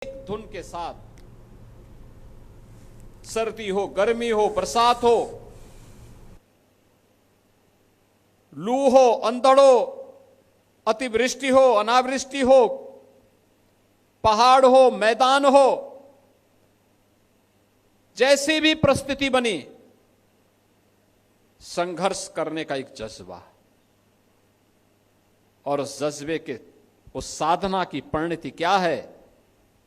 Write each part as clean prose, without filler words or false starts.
एक धुन के साथ, सर्दी हो, गर्मी हो, बरसात हो, लू हो, अंधड़ हो, अतिवृष्टि हो, अनावृष्टि हो, पहाड़ हो, मैदान हो, जैसी भी परिस्थिति बनी, संघर्ष करने का एक जज्बा, और उस जज्बे के, उस साधना की परिणति क्या है?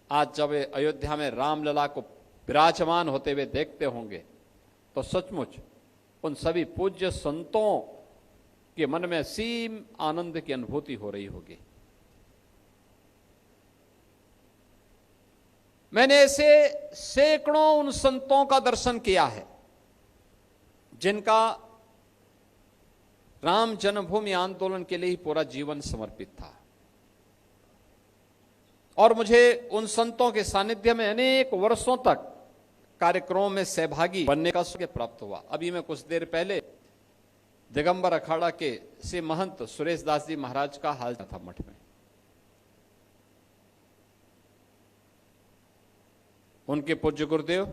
आज जब अयोध्या में रामलला को विराजमान होते हुए देखते होंगे तो सचमुच उन सभी पूज्य संतों के मन में असीम आनंद की अनुभूति हो रही होगी। मैंने ऐसे सैकड़ों उन संतों का दर्शन किया है जिनका राम जन्मभूमि आंदोलन के लिए ही पूरा जीवन समर्पित था, और मुझे उन संतों के सानिध्य में अनेक वर्षों तक कार्यक्रमों में सहभागी बनने का सौभाग्य प्राप्त हुआ। अभी मैं कुछ देर पहले दिगंबर अखाड़ा के से महंत सुरेश दास जी महाराज का हाल था मठ में। उनके पूज्य गुरुदेव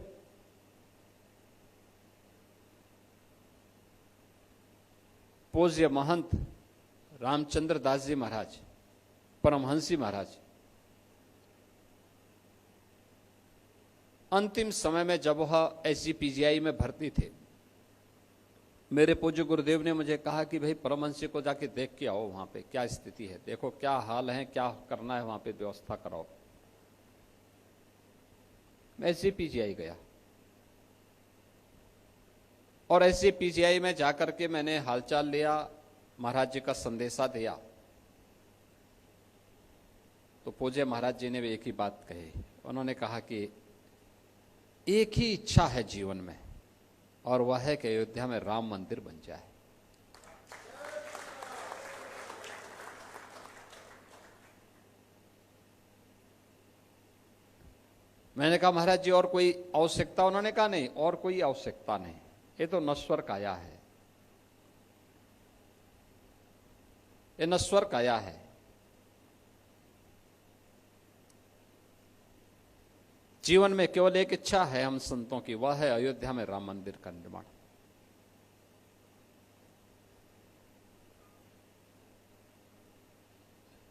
पूज्य महंत रामचंद्र दास जी महाराज, परमहंसी महाराज, अंतिम समय में जब वह एसजीपीजीआई में भर्ती थे, मेरे पूज्य गुरुदेव ने मुझे कहा कि भाई परमहंसी को जाके देख के आओ, वहां पे क्या स्थिति है, देखो क्या हाल है, क्या करना है, वहां पे व्यवस्था कराओ। मैं एसजीपीजीआई गया और एसजीपीजीआई में जाकर के मैंने हालचाल लिया, महाराज जी का संदेशा दिया। तो पूज्य महाराज जी ने भी एक ही बात कही, उन्होंने कहा कि एक ही इच्छा है जीवन में, और वह है कि अयोध्या में राम मंदिर बन जाए। मैंने कहा महाराज जी और कोई आवश्यकता? उन्होंने कहा नहीं, और कोई आवश्यकता नहीं, ये तो नश्वर काया है, ये नश्वर काया है। जीवन में केवल एक इच्छा है हम संतों की, वह है अयोध्या में राम मंदिर का निर्माण।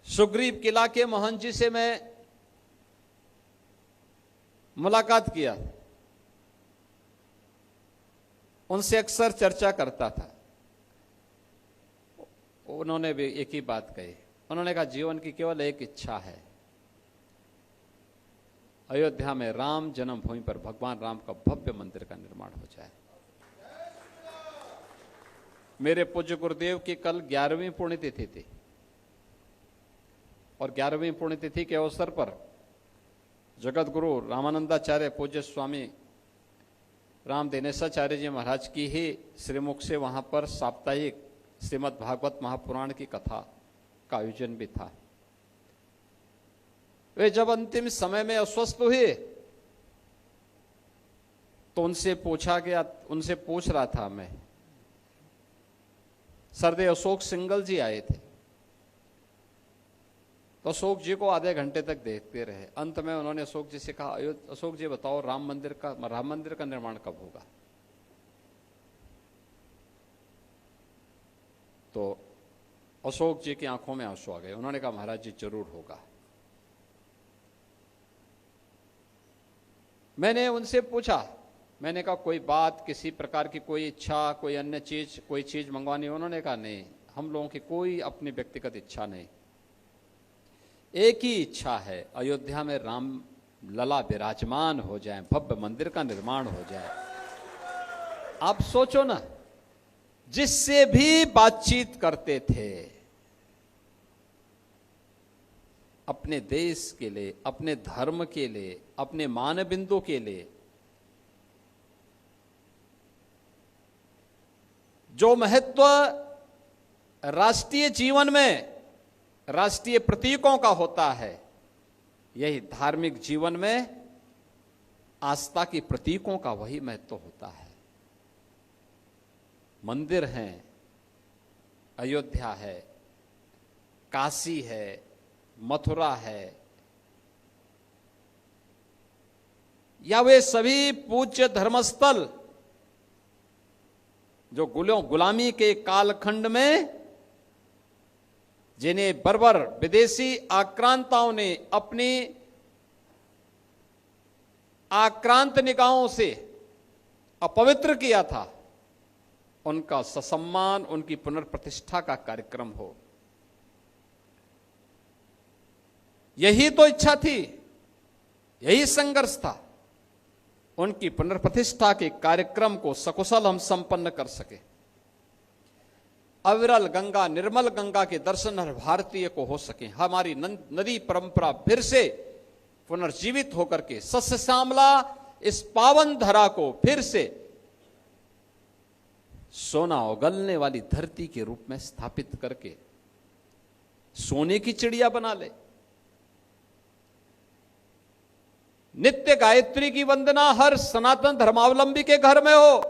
सुग्रीव किला के मोहन जी से मैं मुलाकात किया, उनसे अक्सर चर्चा करता था। उन्होंने भी एक ही बात कही, उन्होंने कहा जीवन की केवल एक इच्छा है, अयोध्या में राम जन्मभूमि पर भगवान राम का भव्य मंदिर का निर्माण हो जाए। मेरे पूज्य गुरुदेव की कल 11वीं पुण्यतिथि थी, और 11वीं पुण्यतिथि के अवसर पर जगत गुरु रामानंदाचार्य पूज्य स्वामी राम दिनेशाचार्य जी महाराज की ही श्रीमुख से वहां पर साप्ताहिक श्रीमद् भागवत महापुराण की कथा का आयोजन भी था। वे जब अंतिम समय में अस्वस्थ हुए तो उनसे पूछा गया, उनसे पूछ रहा था मैं, सरदे अशोक सिंगल जी आए थे, तो अशोक जी को आधे घंटे तक देखते रहे। अंत में उन्होंने अशोक जी से कहा, अशोक जी बताओ राम मंदिर का निर्माण कब होगा? तो अशोक जी की आंखों में आंसू आ गए। उन्होंने कहा महाराज जी जरूर होगा। मैंने उनसे पूछा, मैंने कहा कोई बात, किसी प्रकार की कोई इच्छा, कोई अन्य चीज, कोई चीज मंगवानी? उन्होंने कहा नहीं, हम लोगों की कोई अपनी व्यक्तिगत इच्छा नहीं, एक ही इच्छा है, अयोध्या में राम लला विराजमान हो जाए, भव्य मंदिर का निर्माण हो जाए। आप सोचो ना, जिससे भी बातचीत करते थे अपने देश के लिए, अपने धर्म के लिए, अपने मानबिंदु के लिए, जो महत्व राष्ट्रीय जीवन में राष्ट्रीय प्रतीकों का होता है, यही धार्मिक जीवन में आस्था की प्रतीकों का वही महत्व होता है। मंदिर हैं, अयोध्या है, काशी है, मथुरा है, या वे सभी पूज्य धर्मस्थल जो गुलामी के कालखंड में जिन्हें बर्बर विदेशी आक्रांताओं ने अपनी आक्रांत निगाहों से अपवित्र किया था, उनका ससम्मान, उनकी पुनर्प्रतिष्ठा का कार्यक्रम हो। यही तो इच्छा थी, यही संघर्ष था, उनकी पुनर्प्रतिष्ठा के कार्यक्रम को सकुशल हम संपन्न कर सके। अविरल गंगा, निर्मल गंगा के दर्शन हर भारतीय को हो सके। हमारी नदी परंपरा फिर से पुनर्जीवित होकर के सस्य श्यामला इस पावन धरा को फिर से सोना उगलने वाली धरती के रूप में स्थापित करके सोने की चिड़िया बना ले। नित्य गायत्री की वंदना हर सनातन धर्मावलंबी के घर में हो।